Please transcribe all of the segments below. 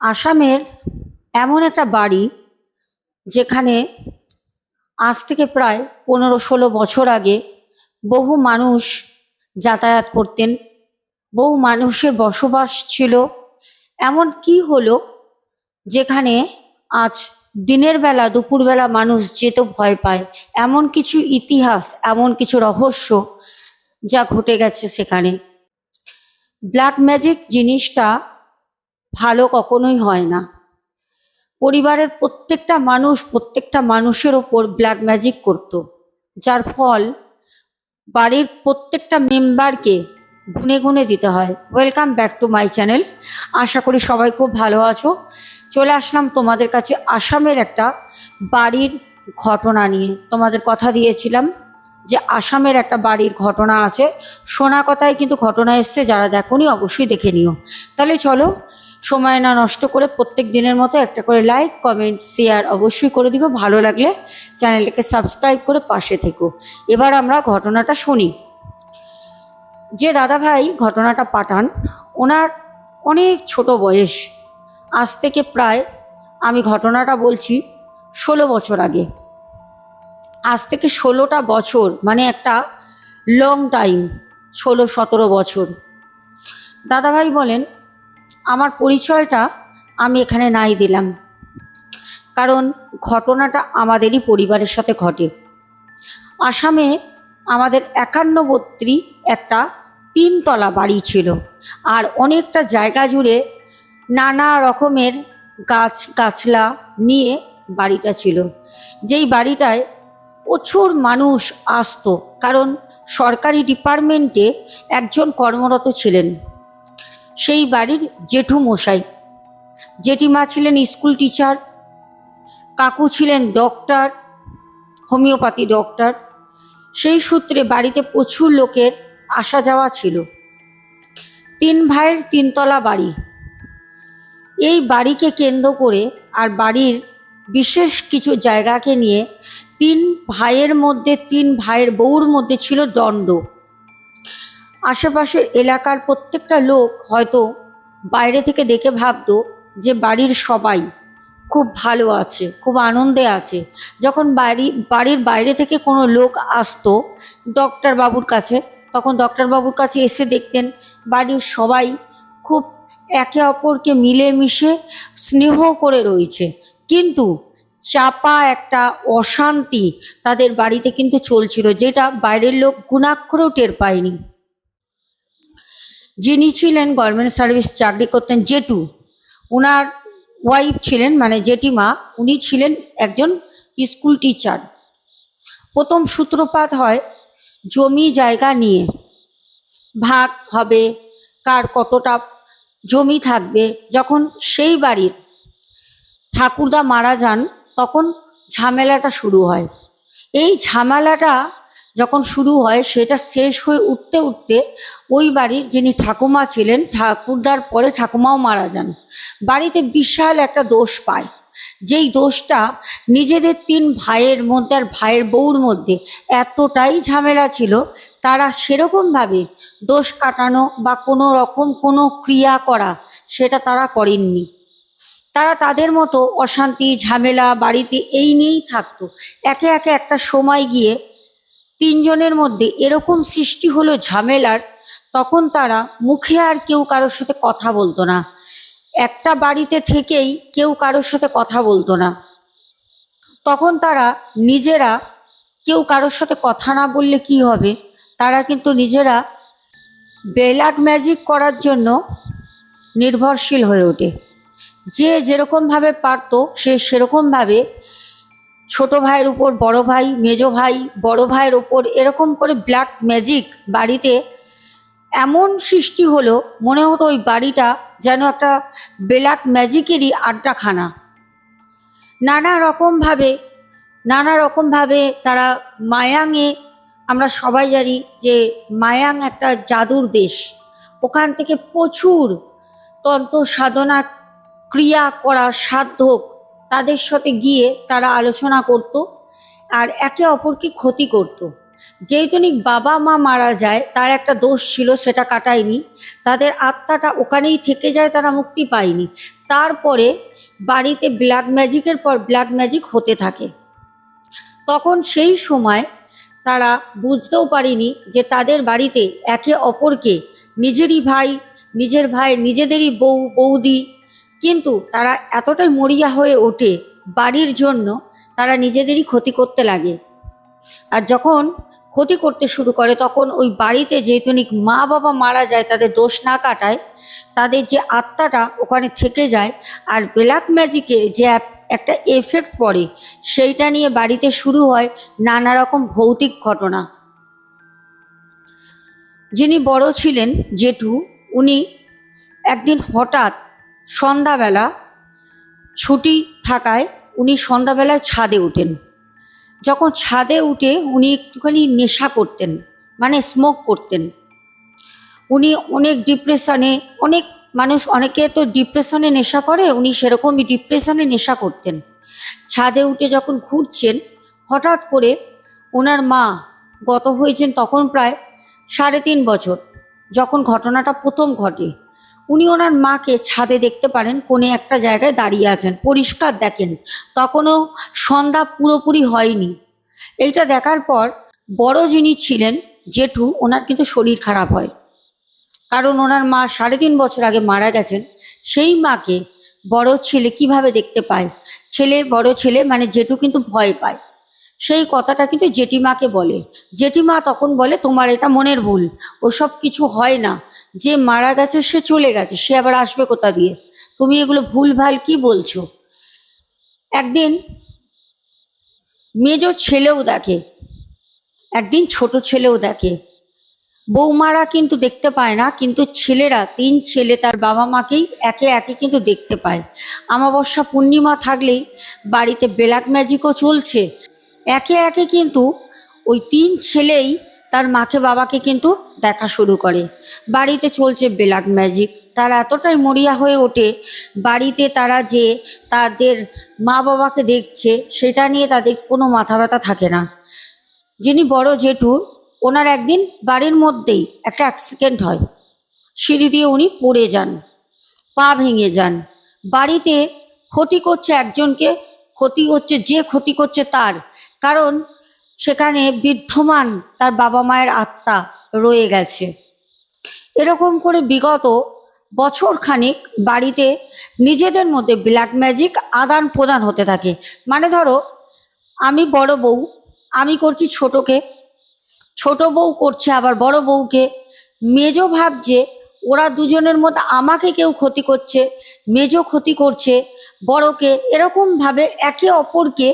আসামের এমন একটা বাড়ি যেখানে আজ থেকে প্রায় 15-16 বছর আগে বহু মানুষ যাতায়াত করতেন, বহু মানুষের বসবাস ছিল। এমন কি হলো যেখানে আজ দিনের বেলা দুপুরবেলা মানুষ যেতে ভয় পায়? এমন কিছু ইতিহাস, এমন কিছু রহস্য যা ঘটে গেছে সেখানে। ব্ল্যাক ম্যাজিক জিনিসটা ভালো কখনোই হয় না। পরিবারের প্রত্যেকটা মানুষের ওপর ব্ল্যাক ম্যাজিক করত, যার ফল বাড়ির প্রত্যেকটা মেম্বারকে গুনে গুনে দিতে হয়। Welcome back to my channel. আশা করি সবাই খুব ভালো আছো। চলে আসলাম তোমাদের কাছে আসামের একটা বাড়ির ঘটনা নিয়ে। তোমাদের কথা দিয়েছিলাম যে আসামের একটা বাড়ির ঘটনা আছে, শোনা কথায় কিন্তু ঘটনা এসছে, যারা দেখোনি অবশ্যই দেখে নিও। তাহলে চলো সময় না নষ্ট করে প্রত্যেক দিনের মতো একটা করে লাইক, কমেন্ট, শেয়ার অবশ্যই করে দিও। ভালো লাগলে চ্যানেলটাকে সাবস্ক্রাইব করে পাশে থেকো। এবার আমরা ঘটনাটা শুনি। যে দাদা ভাই ঘটনাটা পাঠান, ওনার অনেক ছোট বয়স। আজ থেকে প্রায়, আমি ঘটনাটা বলছি 16 বছর আগে। আজ থেকে 16টা বছর মানে একটা লং টাইম, 16-17 বছর। দাদাভাই বলেন, আমার পরিচয়টা আমি এখানে নাই দিলাম, কারণ ঘটনাটা আমাদেরই পরিবারের সাথে ঘটে। আসামে আমাদের 51 একটা 3 তলা বাড়ি ছিল, আর অনেকটা জায়গা জুড়ে নানা রকমের গাছলা নিয়ে বাড়িটা ছিল। যেই বাড়িটায় প্রচুর মানুষ আসতো, কারণ সরকারি ডিপার্টমেন্টে একজন কর্মরত ছিলেন সেই বাড়ির জেঠু মশাই। জেঠিমা ছিলেন স্কুল টিচার, কাকু ছিলেন ডক্টর, হোমিওপ্যাথি ডক্টর। সেই সূত্রে বাড়িতে প্রচুর লোকের আসা যাওয়া ছিল। 3 ভাইয়ের 3 তলা বাড়ি। এই বাড়িকে কেন্দ্র করে আর বাড়ির বিশেষ কিছু জায়গাকে নিয়ে 3 ভাইয়ের মধ্যে, 3 ভাইয়ের বউর মধ্যে ছিল দ্বন্দ্ব। আশেপাশের এলাকার প্রত্যেকটা লোক হয়তো বাইরে থেকে দেখে ভাবতো যে বাড়ির সবাই খুব ভালো আছে, খুব আনন্দে আছে। যখন বাড়ির বাইরে থেকে কোনো লোক আসতো ডক্টর বাবুর কাছে, তখন ডক্টর বাবুর কাছে এসে দেখতেন বাড়ির সবাই খুব একে অপরকে মিলেমিশে স্নেহ করে রয়েছে, কিন্তু চাপা একটা অশান্তি তাদের বাড়িতে কিন্তু চলছিল, যেটা বাইরের লোক গুণাক্ষরেও টের পায়নি। যিনি ছিলেন গভর্নমেন্ট সার্ভিস চাকরি করতেন জেঠু, ওনার ওয়াইফ ছিলেন মানে জেঠিমা, উনি ছিলেন একজন স্কুল টিচার। প্রথম সূত্রপাত হয় জমি জায়গা নিয়ে, ভাগ হবে, কার কতটা জমি থাকবে। যখন সেই বাড়ির ঠাকুরদা মারা যান, তখন ঝামেলাটা শুরু হয়। এই ঝামেলাটা যখন শুরু হয়, সেটা শেষ হয়ে উঠতে উঠতে ওই বাড়ির যিনি ঠাকুমা ছিলেন, ঠাকুরদার পরে ঠাকুমাও মারা যান। বাড়িতে বিশাল একটা দোষ পায়, যেই দোষটা নিজেদের 3 ভাইয়ের মধ্যে আর ভাইয়ের বউর মধ্যে এতটাই ঝামেলা ছিল, তারা সেরকমভাবে দোষ কাটানো বা কোনো রকম কোনো ক্রিয়া করা সেটা তারা করেননি। তারা তাদের মতো অশান্তি ঝামেলা বাড়িতে এই নিয়েই থাকতো। একে একে একটা সময় গিয়ে 3জনের মধ্যে এরকম সৃষ্টি হলো ঝামেলার, তখন তারা মুখে আর কেউ কারোর সাথে কথা বলতো না। একটা বাড়িতে থেকেই কেউ কারোর সাথে কথা বলতো না। তখন তারা নিজেরা, কেউ কারোর সাথে কথা না বললে কি হবে, তারা কিন্তু নিজেরা ব্ল্যাক ম্যাজিক করার জন্য নির্ভরশীল হয়ে ওঠে। যে যেরকমভাবে পারতো সে সেরকমভাবে ছোট ভাইয়ের উপর বড় ভাই, মেজো ভাই বড় ভাইয়ের ওপর, এরকম করে ব্ল্যাক ম্যাজিক বাড়িতে এমন সৃষ্টি হলো, মনে হতো ওই বাড়িটা যেন একটা ব্ল্যাক ম্যাজিকেরই আড্ডাখানা। নানা রকমভাবে তারা মায়াঙে, আমরা সবাই জানি যে মায়াং একটা জাদুর দেশ, ওখান থেকে প্রচুর তন্ত্র সাধনা ক্রিয়া করা সাধক তাদের সাথে গিয়ে তারা আলোচনা করত আর একে অপরকে ক্ষতি করত। যেহেতুনিক বাবা মা মারা যায়, তার একটা দোষ ছিল, সেটা কাটায়নি, তাদের আত্মাটা ওখানেই থেকে যায়, তারা মুক্তি পায়নি। তারপরে বাড়িতে ব্ল্যাক ম্যাজিকের পর ব্ল্যাক ম্যাজিক হতে থাকে। তখন সেই সময় তারা বুঝতেও পারেনি যে তাদের বাড়িতে একে অপরকে, নিজেরই ভাই, নিজের ভাই, নিজেদেরই বউ বৌদি, কিন্তু তারা এতটাই মরিয়া হয়ে ওঠে বাড়ির জন্য, তারা নিজেদেরই ক্ষতি করতে লাগে। আর যখন ক্ষতি করতে শুরু করে, তখন ওই বাড়িতে যেহেতুনিক মা বাবা মারা যায়, তাদের দোষ না কাটায়, তাদের যে আত্মাটা ওখানে থেকে যায়। আর ব্ল্যাক ম্যাজিকে যে একটা এফেক্ট পড়ে, সেইটা নিয়ে বাড়িতে শুরু হয় নানা রকম ভৌতিক ঘটনা। যিনি বড় ছিলেন জেঠু, উনি একদিন হঠাৎ সন্ধ্যাবেলা ছুটি থাকায় উনি সন্ধ্যাবেলায় ছাদে ওঠেন। যখন ছাদে উঠে উনি একটুখানি নেশা করতেন, মানে স্মোক করতেন। উনি অনেক ডিপ্রেশনে, অনেক মানুষ অনেকে তো ডিপ্রেশনে নেশা করে, উনি সেরকমই ডিপ্রেশনে নেশা করতেন। ছাদে উঠে যখন ঘুরছেন, হঠাৎ করে ওনার মা গত হয়েছেন তখন প্রায় 3.5 বছর, যখন ঘটনাটা প্রথম ঘটে, উনি ওনার মাকে ছাদে দেখতে পারেন, কোণে একটা জায়গায় দাঁড়িয়ে আছেন, পরিষ্কার দেখেন। তখনও সন্ধ্যা পুরোপুরি হয়নি। এইটা দেখার পর বড় যিনি ছিলেন জেঠু, ওনার কিন্তু শরীর খারাপ হয়, কারণ ওনার মা 3.5 বছর আগে মারা গেছেন। সেই মাকে বড় ছেলে কিভাবে দেখতে পায়, বড় ছেলে মানে জেঠু কিন্তু ভয় পায়। সেই কথাটা কিন্তু জেঠিমাকে বলে। জেঠিমা তখন বলে, তোমার এটা মনের ভুল, ওসব কিছু হয় না, যে মারা গেছে সে চলে গেছে, সে আবার আসবে কোথা দিয়ে, তুমি এগুলো ভুল ভাল কি বলছো। একদিন মেজো ছেলেও দেখে, একদিন ছোট ছেলেও দেখে। বৌমারা কিন্তু দেখতে পায় না, কিন্তু ছেলেরা, 3 ছেলে তার বাবা মাকেই একে একে কিন্তু দেখতে পায়। অমাবস্যা পূর্ণিমা থাকলেই বাড়িতে ব্ল্যাক ম্যাজিকও চলছে। একে একে কিন্তু ওই 3 ছেলেই তার মাকে বাবাকে কিন্তু দেখা শুরু করে। বাড়িতে চলছে ব্ল্যাক ম্যাজিক। তারা এতটাই মরিয়া হয়ে ওঠে, বাড়িতে তারা যে তাদের মা বাবাকে দেখছে সেটা নিয়ে তাদের কোনো মাথা ব্যথা থাকে না। যিনি বড় জেঠু, ওনার একদিন বাড়ির মধ্যেই একটা অ্যাক্সিডেন্ট হয়, সিঁড়ি দিয়ে উনি পড়ে যান, পা ভেঙে যান। বাড়িতে ক্ষতি করছে একজনকে, ক্ষতি হচ্ছে যে ক্ষতি করছে তার, কারণ সেখানে বিদ্যমান তার বাবা মায়ের আত্মা রয়ে গেছে। এরকম করে বিগত বছরখানেক বাড়িতে নিজেদের মধ্যে ব্ল্যাক ম্যাজিক আদান প্রদান হতে থাকে। মানে ধরো, আমি বড় বউ, আমি করছি ছোটকে, ছোট বউ করছে আবার বড় বউকে, মেজো ভাবছে ওরা দুজনের মধ্যে আমাকে কেউ ক্ষতি করছে, মেজো ক্ষতি করছে বড়কে, এরকমভাবে একে অপরকে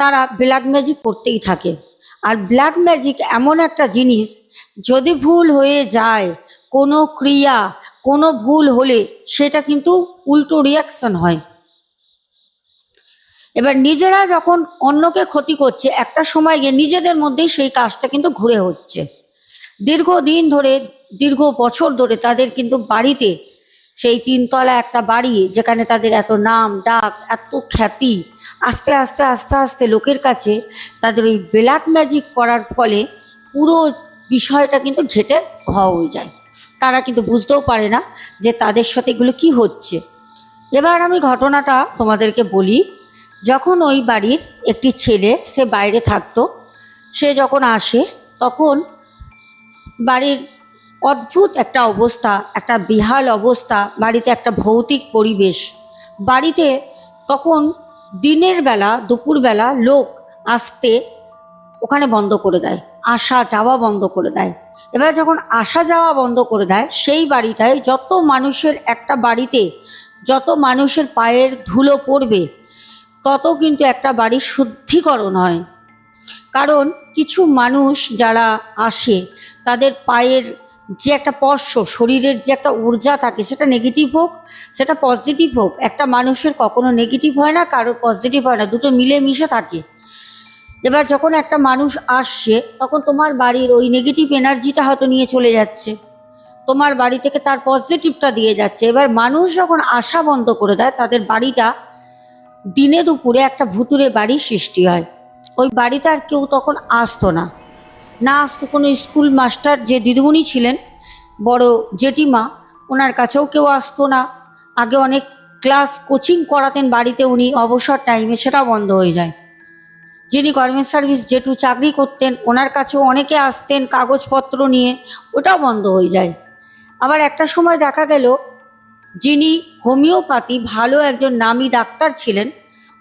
তারা ব্ল্যাক ম্যাজিক করতেই থাকে। আর ব্ল্যাক ম্যাজিক এমন একটা জিনিস, যদি ভুল হয়ে যায়, কোনো ক্রিয়া, কোনো ভুল হলে সেটা কিন্তু উল্টো রিয়াকশন হয়। এবার নিজেরা যখন অন্যকে ক্ষতি করছে, একটা সময় গিয়ে নিজেদের মধ্যেই সেই কাজটা কিন্তু ঘুরে হচ্ছে। দীর্ঘদিন ধরে, দীর্ঘ বছর ধরে তাদের কিন্তু বাড়িতে, সেই 3 তলা একটা বাড়ি, যেখানে তাদের এত নাম ডাক, এত খ্যাতি, আস্তে আস্তে আস্তে আস্তে লোকের কাছে তাদের ওই ব্ল্যাক ম্যাজিক করার ফলে পুরো বিষয়টা কিন্তু ঘেটে হয়ে যায়। তারা কিন্তু বুঝতেও পারে না যে তাদের সাথে এগুলো কি হচ্ছে। এবার আমি ঘটনাটা তোমাদেরকে বলি। যখন ওই বাড়ির একটি ছেলে, সে বাইরে থাকতো, সে যখন আসে তখন বাড়ির অদ্ভুত একটা অবস্থা, একটা বিহাল অবস্থা, বাড়িতে একটা ভৌতিক পরিবেশ। বাড়িতে তখন দিনের বেলা, দুপুরবেলা লোক আসতে ওখানে বন্ধ করে দেয়, আসা যাওয়া বন্ধ করে দেয়। এবার যখন আসা যাওয়া বন্ধ করে দেয়, সেই বাড়িটায় যত মানুষের, একটা বাড়িতে যত মানুষের পায়ের ধুলো পড়বে, তত কিন্তু একটা বাড়ির শুদ্ধিকরণ হয়। কারণ কিছু মানুষ যারা আসে, তাদের পায়ের যে একটা স্পর্শ, শরীরের যে একটা ঊর্জা থাকে, সেটা নেগেটিভ হোক, সেটা পজিটিভ হোক, একটা মানুষের কখনো নেগেটিভ হয় না, কারোর পজিটিভ হয় না, দুটো মিলে মিশে থাকে। এবার যখন একটা মানুষ আসছে, তখন তোমার বাড়ির ওই নেগেটিভ এনার্জিটা হয়তো নিয়ে চলে যাচ্ছে, তোমার বাড়ি থেকে তার পজিটিভটা দিয়ে যাচ্ছে। এবার মানুষ যখন আসা বন্ধ করে দেয়, তাদের বাড়িটা দিনে দুপুরে একটা ভুতুরে বাড়ির সৃষ্টি হয়। ওই বাড়িতে আর কেউ তখন আসতো না। না আসতো কোনো স্কুল মাস্টার যে দিদিমণি ছিলেন, বড় জেঠিমা, ওনার কাছেও কেউ আসতো না। আগে অনেক ক্লাস কোচিং করাতেন বাড়িতে উনি অবসর টাইমে, সেটাও বন্ধ হয়ে যায়। যিনি গভর্নমেন্ট সার্ভিস জেঠু চাকরি করতেন, ওনার কাছেও অনেকে আসতেন কাগজপত্র নিয়ে, ওটাও বন্ধ হয়ে যায়। আবার একটা সময় দেখা গেল যিনি হোমিওপ্যাথি ভালো একজন নামী ডাক্তার ছিলেন,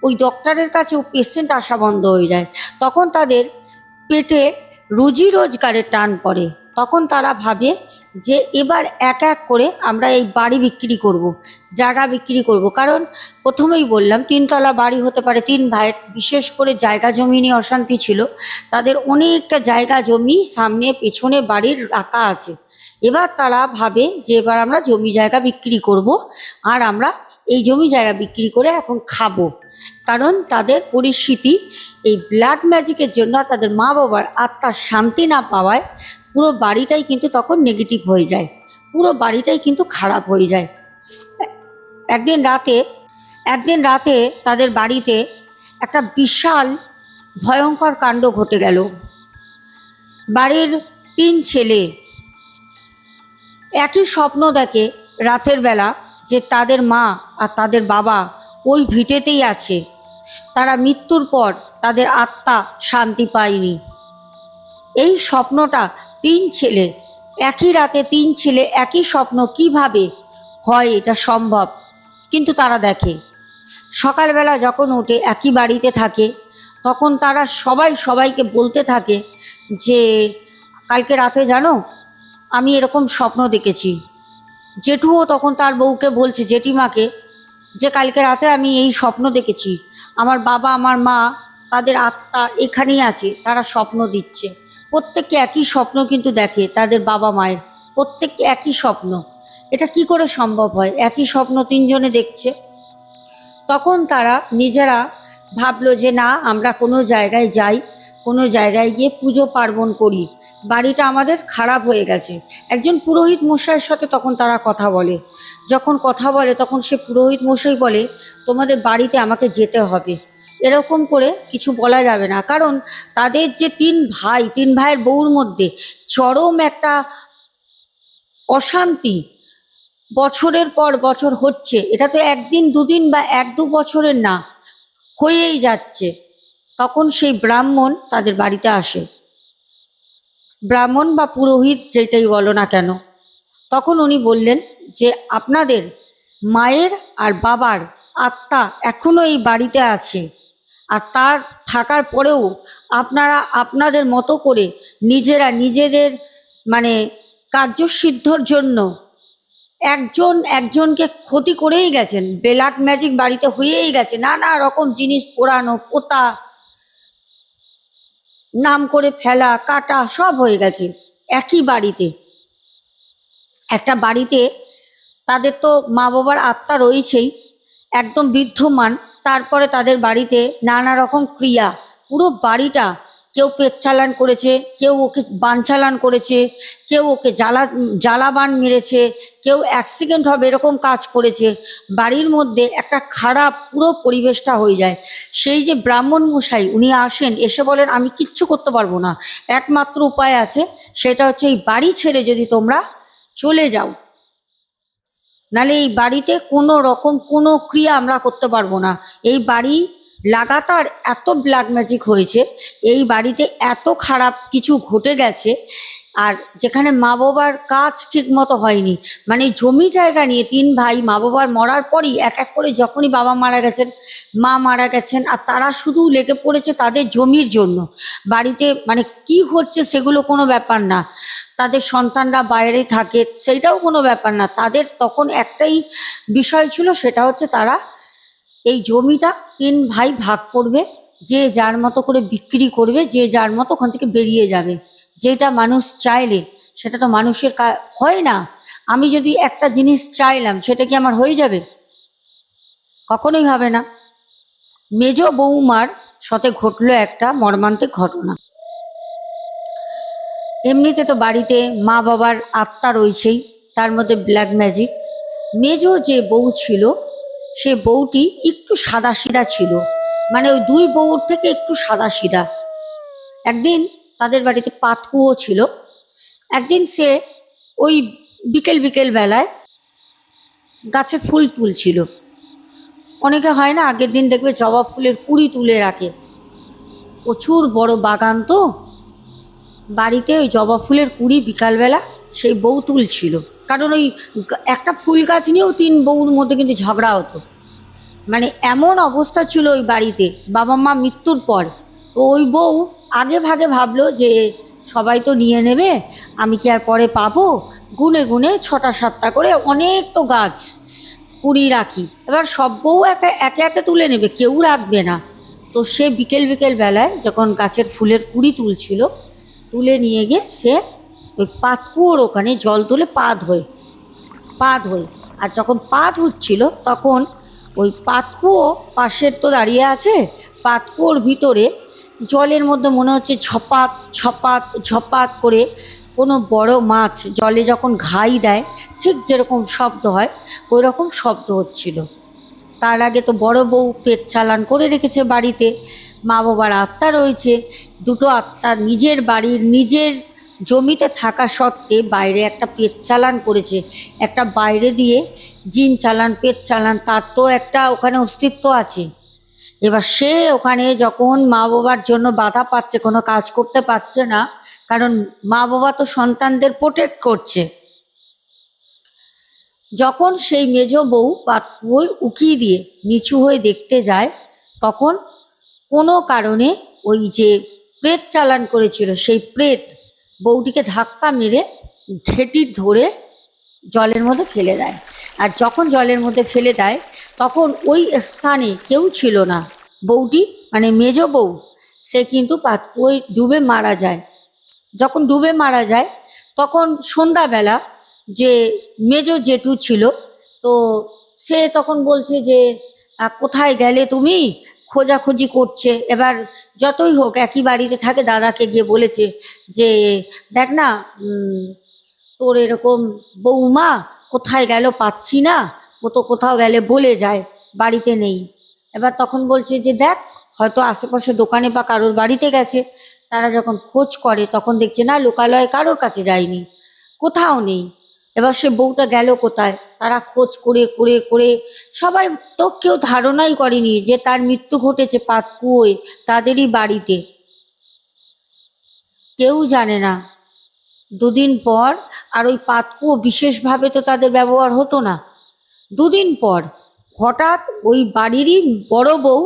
ওই ডক্টরের কাছেও পেশেন্ট আসা বন্ধ হয়ে যায়। তখন তাদের পেটে রুজি রোজগারের টান পড়ে। তখন তারা ভাবে যে এবার এক এক করে আমরা এই বাড়ি বিক্রি করব, জায়গা বিক্রি করব। কারণ প্রথমেই বললাম 3 তলা বাড়ি হতে পারে, 3 ভাইয়ের বিশেষ করে জায়গা জমি নিয়ে অশান্তি ছিল। তাদের অনেকটা জায়গা জমি সামনে পেছনে বাড়ির রাখা আছে। এবার তারা ভাবে যে এবার আমরা জমি জায়গা বিক্রি করব, আর আমরা এই জমি জায়গা বিক্রি করে এখন খাবো। কারণ তাদের পরিস্থিতি এই ব্ল্যাক ম্যাজিকের জন্য তাদের মা বাবার আত্মার শান্তি না পাওয়ায় পুরো বাড়িটাই কিন্তু তখন নেগেটিভ হয়ে যায়, পুরো বাড়িটাই কিন্তু খারাপ হয়ে যায়। একদিন রাতে তাদের বাড়িতে একটা বিশাল ভয়ঙ্কর কাণ্ড ঘটে গেল। বাড়ির 3 ছেলে একই স্বপ্ন দেখে রাতের বেলা যে তাদের মা আর তাদের বাবা ওই ভিটেতেই আছে। তারা মৃত্যুর পর তাদের আত্মা শান্তি পায়নি। এই স্বপ্নটা 3 ছেলে, একই রাতে 3 ছেলে একই স্বপ্ন, কিভাবে হয় এটা সম্ভব? কিন্তু তারা দেখে। সকালবেলা যখন ওঠে একই বাড়িতে থাকে, তখন তারা সবাইকে বলতে থাকে যে কালকে রাতে জানো আমি এরকম স্বপ্ন দেখেছি। জেঠুও তখন তার বউকে বলছে, জেঠিমাকে, যে কালকে রাতে আমি এই স্বপ্ন দেখেছি, আমার বাবা আমার মা তাদের আত্মা এখানেই আছে, তারা স্বপ্ন দিচ্ছে। প্রত্যেককে একই স্বপ্ন কিন্তু দেখে তাদের বাবা মায়ের, প্রত্যেককে একই স্বপ্ন। এটা কি করে সম্ভব হয় একই স্বপ্ন 3 জনে দেখছে? তখন তারা নিজেরা ভাবলো যে না, আমরা কোনো জায়গায় যাই, কোনো জায়গায় গিয়ে পুজো পার্বণ করি, বাড়িটা আমাদের খারাপ হয়ে গেছে। একজন পুরোহিত মশাইয়ের সাথে তখন তারা কথা বলে। যখন কথা বলে তখন সে পুরোহিত মশাই বলে, তোমাদের বাড়িতে আমাকে যেতে হবে। এরকম করে কিছু বলা যাবে না, কারণ তাদের যে 3 ভাই, 3 ভাইয়ের বউর মধ্যে চরম একটা অশান্তি বছরের পর বছর হচ্ছে। এটা তো একদিন দুদিন বা 1-2 বছরের না, হয়েই যাচ্ছে। তখন সেই ব্রাহ্মণ তাদের বাড়িতে আসে, ব্রাহ্মণ বা পুরোহিত যেটাই বলো না কেন। তখন উনি বললেন যে আপনাদের মায়ের আর বাবার আত্মা এখনো এই বাড়িতে আছে, আর তার থাকার পরেও আপনারা আপনাদের মতো করে নিজেরা নিজেদের মানে কার্যসিদ্ধর জন্য একজনকে ক্ষতি করেই গেছেন। ব্ল্যাক ম্যাজিক বাড়িতে হয়েই গেছে, নানা রকম জিনিস পোড়ানো পোতা, নাম করে ফেলা কাটা সব হয়ে গেছে একই বাড়িতে। একটা বাড়িতে তাদের তো মা বাবার আত্মা রয়েছেই, একদম বিদ্ধমান। তারপরে তাদের বাড়িতে নানা রকম ক্রিয়া, পুরো বাড়িটা, কেউ পেট চালান করেছে, কেউ ওকে বান চালান করেছে, কেউ ওকে জ্বালাবান মেরেছে, কেউ অ্যাক্সিডেন্ট হবে এরকম কাজ করেছে। বাড়ির মধ্যে একটা খারাপ পুরো পরিবেশটা হয়ে যায়। সেই যে ব্রাহ্মণ মশাই উনি আসেন, এসে বলেন আমি কিচ্ছু করতে পারবো না, একমাত্র উপায় আছে, সেটা হচ্ছে এই বাড়ি ছেড়ে যদি তোমরা চলে যাও, নালে এই বাড়িতে কোনো রকম কোনো ক্রিয়া আমরা করতে পারবো না। এই বাড়ি লাগাতার এত ব্ল্যাক ম্যাজিক হয়েছে, এই বাড়িতে এত খারাপ কিছু ঘটে গেছে। আর যেখানে মা বাবার কাজ ঠিক মতো হয়নি, মানে জমি জায়গা নিয়ে 3 ভাই মা বাবার মরার পরই এক এক করে, যখনই বাবা মারা গেছেন মা মারা গেছেন, আর তারা শুধু লেগে পড়েছে তাদের জমির জন্য। বাড়িতে মানে কি হচ্ছে সেগুলো কোনো ব্যাপার না, তাদের সন্তানরা বাইরে থাকে সেইটাও কোনো ব্যাপার না। তাদের তখন একটাই বিষয় ছিল, সেটা হচ্ছে তারা এই জমিটা 3 ভাই ভাগ করবে, যে যার মতো করে বিক্রি করবে, যে যার মতো ওখান থেকে বেরিয়ে যাবে। যেটা মানুষ চাইলে সেটা তো মানুষের হয় না। আমি যদি একটা জিনিস চাইলাম, সেটা কি আমার হয়ে যাবে? কখনোই হবে না। মেজ বৌমার সাথে ঘটলো একটা মর্মান্তিক ঘটনা। এমনিতে তো বাড়িতে মা বাবার আত্মা রয়েছেই, তার মধ্যে ব্ল্যাক ম্যাজিক। মেজ যে বউ ছিল, সে বউটি একটু সাদাসিধা ছিল, মানে ওই 2 বউর থেকে একটু সাদাসিধা। একদিন তাদের বাড়িতে পাতকুয়ো ছিল। একদিন সে ওই বিকেল বিকেল বেলায় গাছে ফুল তুলছিল। অনেকে হয় না, আগের দিন দেখবে জবা ফুলের কুড়ি তুলে রাখে, প্রচুর বড় বাগান তো বাড়িতে, ওই জবা ফুলের কুড়ি বিকালবেলা সেই বউ তুলছিল। কারণ ওই একটা ফুল গাছ নিয়েও তিন বউর মধ্যে কিন্তু ঝগড়া হতো। মানে এমন অবস্থা ছিল ওই বাড়িতে বাবা মা মৃত্যুর পর। তো ওই বউ আগে ভাগে ভাবলো যে সবাই তো নিয়ে নেবে, আমি কি আর পরে পাবো, গুনে গুনে 6টা 7টা করে অনেক তো গাছ কুড়ি রাখি, এবার সব বউ একে একে একে তুলে নেবে, কেউ রাখবে না। তো সে বিকেল বিকেল বেলায় যখন গাছের ফুলের কুড়ি তুলছিল, তুলে নিয়ে গিয়ে সে ওই পাতকুয়োর ওখানে জল তুলে পা ধোয়। আর যখন পা ধুচ্ছিল তখন ওই পাতকুয়ো পাশের তো দাঁড়িয়ে আছে, পাতকুয়োর ভিতরে জলের মধ্যে মনে হচ্ছে ঝপাত ঝপাত ঝপাত করে কোনো বড় মাছ জলে যখন ঘাই দেয় ঠিক যেরকম শব্দ হয় ওই রকম শব্দ হচ্ছিল। তার আগে তো বড় বউ পেট চালান করে রেখেছে বাড়িতে, মা বাবার আত্মা রয়েছে, দুটো আত্মা নিজের বাড়ির নিজের জমিতে থাকা সত্ত্বে বাইরে একটা পেট চালান করেছে, একটা বাইরে দিয়ে জিন চালান পেট চালান, তার তো একটা ওখানে অস্তিত্ব আছে। এবার সে ওখানে যখন মা বাবার জন্য বাধা পাচ্ছে, কোনো কাজ করতে পারছে না, কারণ মা বাবা তো সন্তানদের প্রোটেক্ট করছে, যখন সেই মেজ বউ পাতকুয়োয় উকি দিয়ে নিচু হয়ে দেখতে যায়, তখন কোনো কারণে ওই যে প্রেত চালান করেছিল সেই প্রেত বউটিকে ধাক্কা মেরে ঘেঁটি ধরে জলের মধ্যে ফেলে দেয়। আর যখন জলের মধ্যে ফেলে দেয় তখন ওই স্থানে কেউ ছিল না, বউটি মানে মেজ বউ সে কিন্তু পাতকুয়োয় ডুবে মারা যায়। যখন ডুবে মারা যায় তখন সন্ধ্যাবেলা যে মেজ জেঠু ছিল, তো সে তখন বলছে যে কোথায় গেলে তুমি, খোঁজাখুঁজি করছে। এবার যতই হোক একই বাড়িতে থাকে, দাদাকে গিয়ে বলেছে যে দেখ না, তোর এরকম বৌমা কোথায় গেল পাচ্ছি না, ও তো কোথাও গেলে বলে যায় বাড়িতে নেই। এবার তখন বলছে যে দেখ হয়তো আশেপাশে দোকানে বা কারোর বাড়িতে গেছে। তারা যখন খোঁজ করে তখন দেখছে না, লোকালয়ে কারোর কাছে যায়নি, কোথাও নেই। এবার সে বউটা গেল কোথায়, তারা খোঁজ করে করে করে সবাই তো কেউ ধারণাই করেনি যে তার মৃত্যু ঘটেছে পাতকুয়োয় তাদেরই বাড়িতে, কেউ জানে না। দুদিন পর, আর ওই পাতকুয়ো বিশেষভাবে তো তাদের ব্যবহার হতো না, দুদিন পর হঠাৎ ওই বাড়িরই বড় বউ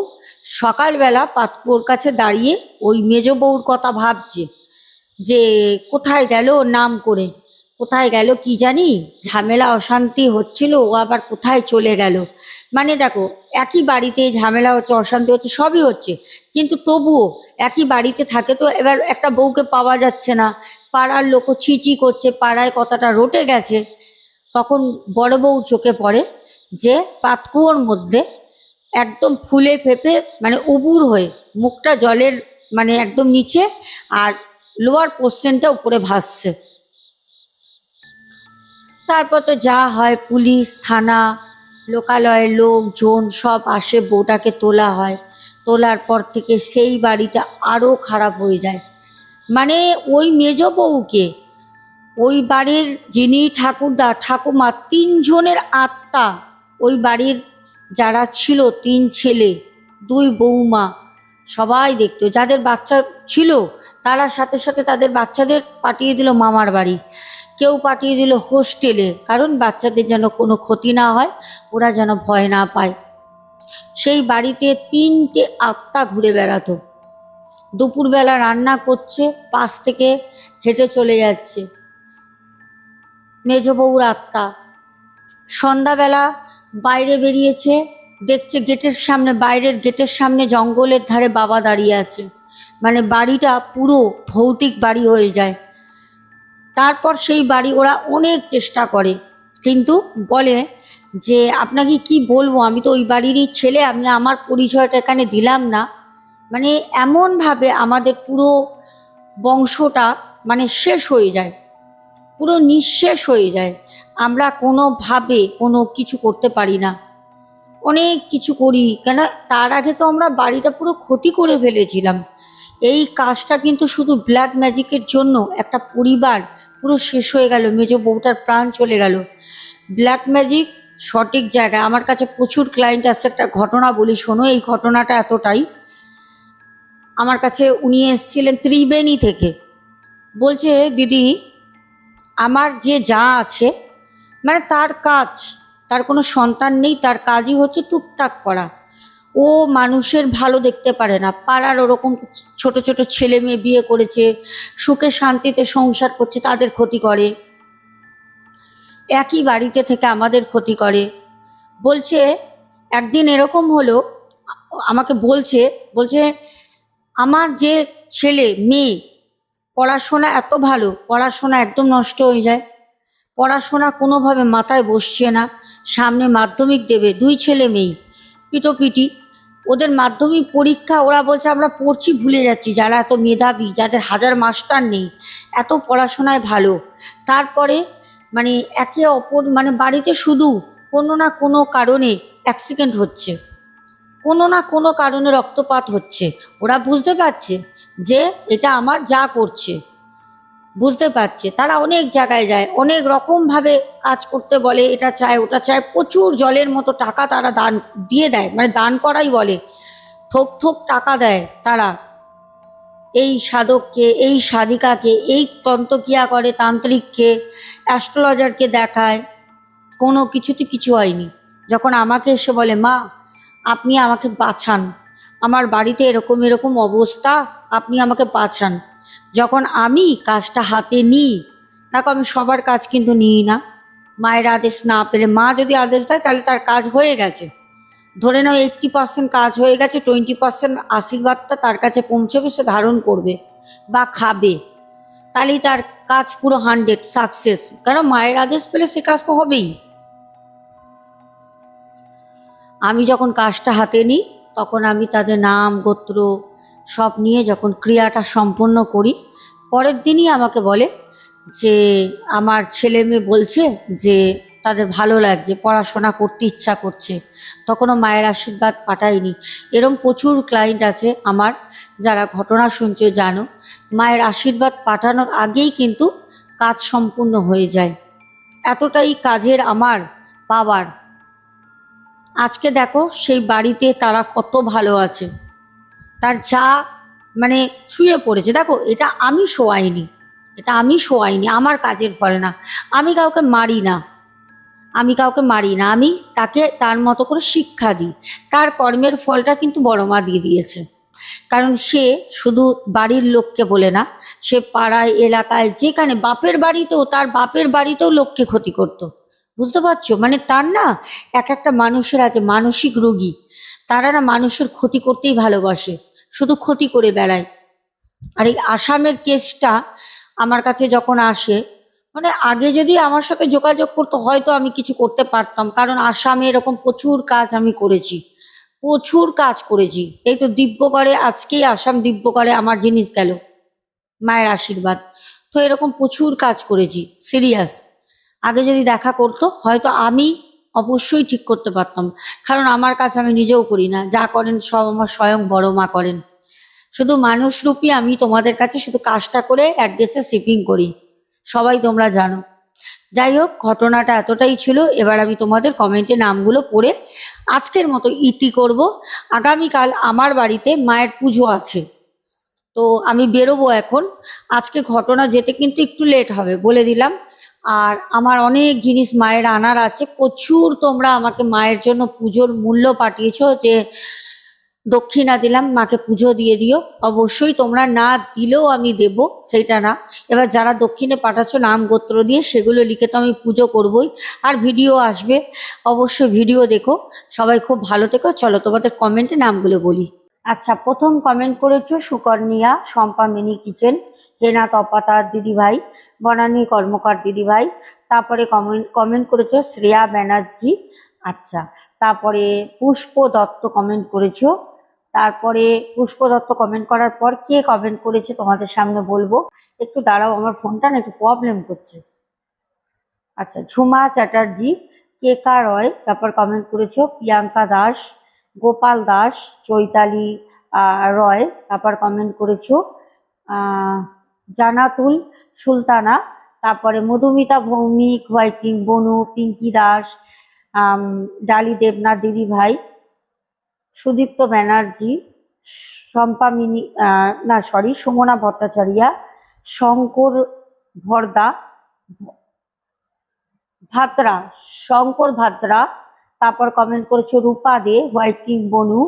সকালবেলা পাতকুয়োর কাছে দাঁড়িয়ে ওই মেজ বউর কথা ভাবছে যে কোথায় গেল, নাম করে কোথায় গেল কি জানি, ঝামেলা অশান্তি হচ্ছিল, ও আবার কোথায় চলে গেল। মানে দেখো, একই বাড়িতে ঝামেলা হচ্ছে, অশান্তি হচ্ছে, সবই হচ্ছে, কিন্তু তবুও একই বাড়িতে থাকে, তো এবার একটা বউকে পাওয়া যাচ্ছে না, পাড়ার লোকও ছিচি করছে, পাড়ায় কথাটা রটে গেছে। তখন বড় বউ চোখে পড়ে যে পাতকুয়োর মধ্যে একদম ফুলে ফেপে মানে উবুর হয়ে মুখটা জলের মানে একদম নিচে আর লোয়ার পোর্শনটা উপরে ভাসছে। তারপর তো যা হয়, পুলিশ থানা লোকালয়ের লোকজন সব আসে, বউটাকে তোলা হয়। তোলার পর থেকে সেই বাড়িটা আরও খারাপ হয়ে যায়। মানে ওই মেজ বউকে ওই বাড়ির যিনি ঠাকুরদা ঠাকুমা 3জনের আত্মা, ওই বাড়ির যারা ছিল 3 ছেলে 2 বৌমা সবাই দেখতো, যাদের বাচ্চা ছিল তারা সাথে সাথে তাদের বাচ্চাদের পাঠিয়ে দিল মামার বাড়ি, কেউ পাঠিয়ে দিল হোস্টেলে, কারণ বাচ্চাদের যেন কোনো ক্ষতি না হয়, ওরা যেন ভয় না পায়। সেই বাড়িতে 3টে আত্মা ঘুরে বেড়াতো, দুপুরবেলা রান্না করছে, পাশ থেকে হেঁটে চলে যাচ্ছে মেজ বউর আত্মা। সন্ধ্যাবেলা বাইরে বেরিয়েছে, দেখছে গেটের সামনে, বাইরের গেটের সামনে জঙ্গলের ধারে বাবা দাঁড়িয়ে আছে। মানে বাড়িটা পুরো ভৌতিক বাড়ি হয়ে যায়। তারপর সেই বাড়ি ওরা অনেক চেষ্টা করে, কিন্তু বলে যে আপনাকে কি বলবো, আমি তো ওই বাড়িরই ছেলে, আমি আমার পরিচয়টা এখানে দিলাম না। মানে এমনভাবে আমাদের পুরো বংশটা মানে শেষ হয়ে যায়, পুরো নিঃশেষ হয়ে যায়। আমরা কোনোভাবে কোনো কিছু করতে পারি না, অনেক কিছু করি কেন, তার আগে তো আমরা বাড়িটা পুরো ক্ষতি করে ফেলেছিলাম। এই কাজটা কিন্তু শুধু ব্ল্যাক ম্যাজিকের জন্য একটা পরিবার পুরো শেষ হয়ে গেল, মেজ বউটার প্রাণ চলে গেল। ব্ল্যাক ম্যাজিক সঠিক জায়গায়। আমার কাছে প্রচুর ক্লায়েন্ট আছে, একটা ঘটনা বলি শোনো। এই ঘটনাটা এতটাই, আমার কাছে উনি এসেছিলেন ত্রিবেণী থেকে। বলছে দিদি, আমার যে যা আছে, মানে তার কাজ, তার কোনো সন্তান নেই, তার কাজই হচ্ছে টুকটাক করা। ও মানুষের ভালো দেখতে পারে না। পাড়ার ওরকম ছোট ছোট ছেলে মেয়ে বিয়ে করেছে, সুখে শান্তিতে সংসার করছে, তাদের ক্ষতি করে। একই বাড়িতে থেকে আমাদের ক্ষতি করে। বলছে একদিন এরকম হলো, আমাকে বলছে বলছে আমার যে ছেলে মেয়ে পড়াশোনা এত ভালো, পড়াশোনা একদম নষ্ট হয়ে যায়। পড়াশোনা কোনোভাবে মাথায় বসছে না। সামনে মাধ্যমিক দেবে, দুই ছেলে মেয়ে পিটোপিটি। ওদের মাধ্যমিক পরীক্ষা, ওরা বলছে আমরা পড়ছি ভুলে যাচ্ছি। যারা এত মেধাবী, যাদের হাজার মাস্টার নেই, এত পড়াশোনায় ভালো, তারপরে মানে একে অপর মানে বাড়িতে শুধু কোনো না কোনো কারণে অ্যাক্সিডেন্ট হচ্ছে, কোনো না কোনো কারণে রক্তপাত হচ্ছে। ওরা বুঝতে পারছে যে এটা আমার যা করছে, বুঝতে পারছে। তারা অনেক জায়গায় যায়, অনেক রকমভাবে কাজ করতে বলে, এটা চায় ওটা চায়, প্রচুর জলের মতো টাকা তারা দান দিয়ে দেয়, মানে দান করাই বলে, থোক থোক টাকা দেয় তারা এই সাধককে, এই সাধিকাকে, এই তন্ত্রক্রিয়া করে তান্ত্রিককে, অ্যাস্ট্রোলজারকে দেখায়। কোনো কিছুতে কিছু হয়নি। যখন আমাকে এসে বলে মা আপনি আমাকে বাঁচান, আমার বাড়িতে এরকম এরকম অবস্থা, আপনি আমাকে বাঁচান, যখন আমি কাজটা হাতে নিই, দেখো আমি সবার কাজ কিন্তু নিই না। মায়ের আদেশ না পেলে, মা যদি আদেশ দেয় তাহলে তার কাজ হয়ে গেছে, ধরে নাও 80% কাজ হয়ে গেছে, 20% আশীর্বাদটা তার কাছে পৌঁছবে, সে ধারণ করবে বা খাবে, তাহলেই তার কাজ পুরো 100 সাকসেস। কারণ মায়ের আদেশ পেলে সে কাজ তো হবেই। আমি যখন কাজটা হাতে নিই, তখন আমি তাদের নাম গোত্র সব নিয়ে যখন ক্রিয়াটা সম্পন্ন করি, পরের দিনই আমাকে বলে যে আমার ছেলে মেয়ে বলছে যে তাদের ভালো লাগছে, পড়াশোনা করতে ইচ্ছা করছে। তখনও মায়ের আশীর্বাদ পাঠাইনি। এরম প্রচুর ক্লায়েন্ট আছে আমার, যারা ঘটনা শুনছো জানো, মায়ের আশীর্বাদ পাঠানোর আগেই কিন্তু কাজ সম্পূর্ণ হয়ে যায়। এতটাই কাজের আমার পাওয়ার। আজকে দেখো সেই বাড়িতে তারা কত ভালো আছে, তার যা মানে শুয়ে পড়েছে। দেখো এটা আমি শোয়াইনি, এটা আমি শোয়াইনি, আমার কাজের ফল না। আমি কাউকে মারি না, আমি কাউকে মারি না, আমি তাকে তার মতো করে শিক্ষা দিই। তার কর্মের ফলটা কিন্তু বড় মা দিয়ে দিয়েছে। কারণ সে শুধু বাড়ির লোককে বলে না, সে পাড়ায় এলাকায় যেখানে বাপের বাড়িতেও, তার বাপের বাড়িতেও লোককে ক্ষতি করত। বুঝতে পারছো? মানে তার না এক একটা মানুষের আছে মানসিক রোগী, তারা না মানুষের ক্ষতি করতেই ভালোবাসে, শুধু ক্ষতি করে বেড়ায়। আর এই আসামের কেসটা আমার কাছে যখন আসে, মানে আগে যদি আমার সাথে যোগাযোগ করতো হয়তো আমি কিছু করতে পারতাম, কারণ আসামে এরকম প্রচুর কাজ আমি করেছি, প্রচুর কাজ করেছি। এই তো দিব্যগড়ে, আজকেই আসাম দিব্যগড়ে আমার জিনিস গেল, মায়ের আশীর্বাদ। তো এরকম প্রচুর কাজ করেছি, সিরিয়াস। আগে যদি দেখা করতো হয়তো আমি অবশ্যই ঠিক করতে পারতাম, কারণ আমার কাজ আমি নিজেও করি না, যা করেন সব আমার স্বয়ং বড় মা করেন। শুধু মানুষরূপী আমি তোমাদের কাছে শুধু কাজটা করে অ্যাড্রেসে শিপিং করি, সবাই তোমরা জানো। যাই হোক, ঘটনাটা এতটাই ছিল। এবার আমি তোমাদের কমেন্টে নামগুলো পড়ে আজকের মতো ইতি করব। আগামীকাল আমার বাড়িতে মায়ের পুজো আছে, তো আমি বেরোবো এখন। আজকে ঘটনা যেতে কিন্তু একটু লেট হবে বলে দিলাম। আর আমার অনেক জিনিস মায়ের আনার আছে প্রচুর। তোমরা আমাকে মায়ের জন্য পুজোর মূল্য পাঠিয়েছো যে দক্ষিণা দিলাম, মাকে পুজো দিয়ে দিও। অবশ্যই তোমরা না দিলেও আমি দেব, সেইটা না। এবার যারা দক্ষিণে পাঠাচ্ছ নাম গোত্র দিয়ে, সেগুলো লিখে তো আমি পুজো করবই। আর ভিডিও আসবে, অবশ্যই ভিডিও দেখো। সবাই খুব ভালো থেকো। চলো তোমাদের কমেন্টে নামগুলো বলি। আচ্ছা, প্রথম কমেন্ট করেছো সুকর্ণিয়া, শম্পা মিনি কিচেন, হেনা তপাতার দিদিভাই, বনানী কর্মকার দিদিভাই। তারপরে কমেন্ট করেছো শ্রেয়া ব্যানার্জি। আচ্ছা, তারপরে পুষ্প দত্ত কমেন্ট করেছো। তারপরে পুষ্প দত্ত কমেন্ট করার পর কে কমেন্ট করেছে তোমাদের সামনে বলবো। একটু দাঁড়াও, আমার ফোনটা না একটু প্রবলেম করছে। আচ্ছা, ঝুমা চ্যাটার্জি, কেকা রয়, তারপর কমেন্ট করেছো প্রিয়াঙ্কা দাস, গোপাল দাস, চৈতালি রয়, তারপর কমেন্ট করেছো জানাতুল সুলতানা, তারপরে মধুমিতা ভৌমিক, হোয়াইটিং, বনু, পিঙ্কি দাস, ডালি দেবনাথ দিদি ভাই, সুদীপ্ত ব্যানার্জি, শম্পা মিনি না সরি সুমনা ভট্টাচার্যা, শঙ্কর ভরদা ভাদ্রা, শঙ্কর ভাদ্রা, তারপর কমেন্ট করেছো রূপা দে, হোয়াইটিং বনু,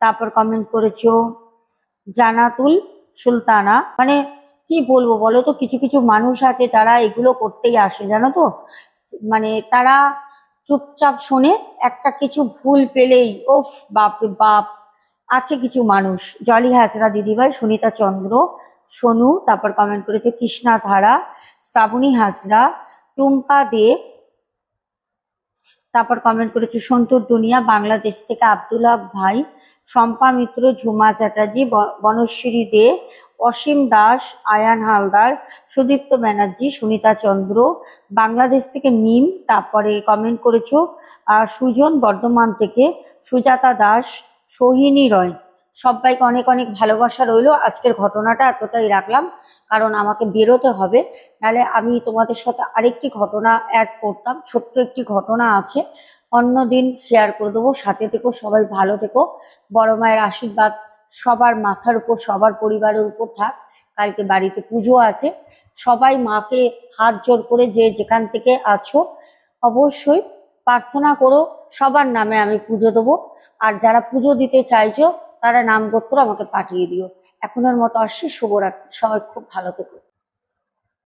তারপর কমেন্ট করেছো জানাতুল সুলতানা। মানে কি বলবো বলো তো, কিছু কিছু মানুষ আছে যারা এগুলো করতেই আসে জানো তো, মানে তারা চুপচাপ শোনে, একটা কিছু ভুল পেলেই ওফ বাপ রে বাপ। আছে কিছু মানুষ, জলি হাজরা দিদিভাই, সুনিতা চন্দ্র, সোনু, তারপর কমেন্ট করেছে কৃষ্ণা ধারা, শ্রাবণী হাজরা, টুম্পা দে, তারপর কমেন্ট করেছে সন্তুর দুনিয়া বাংলাদেশ থেকে আব্দুল হক ভাই, শম্পা মিত্র, ঝুমা চ্যাটার্জি, বনশ্রী দে, অসীম দাস, আয়ান হালদার, সুদীপ্ত ব্যানার্জি, সুনিতা চন্দ্র, বাংলাদেশ থেকে মিম, তারপরে কমেন্ট করেছো সুজন বর্ধমান থেকে, সুজাতা দাস, সোহিনী রয়। সবাইকে অনেক অনেক ভালোবাসা রইলো। আজকের ঘটনাটা এতটাই রাখলাম কারণ আমাকে বেরোতে হবে, নাহলে আমি তোমাদের সাথে আরেকটি ঘটনা অ্যাড করতাম, ছোট্ট একটি ঘটনা আছে, অন্যদিন শেয়ার করে দেবো। সাথে থেকো, সবাই ভালো থেকো, বড় মায়ের আশীর্বাদ সবার মাথার উপর, সবার পরিবারের উপর থাক। কালকে বাড়িতে পুজো আছে, সবাই মাকে হাত জোর করে যে যেখান থেকে আছো অবশ্যই প্রার্থনা করো, সবার নামে আমি পুজো দেবো। আর যারা পুজো দিতে চাইছো তারা নামগোত্র আমাকে পাঠিয়ে দিও। এখনের মতো আসছি, শুভরাত্রি, সবাই খুব ভালো থেকো।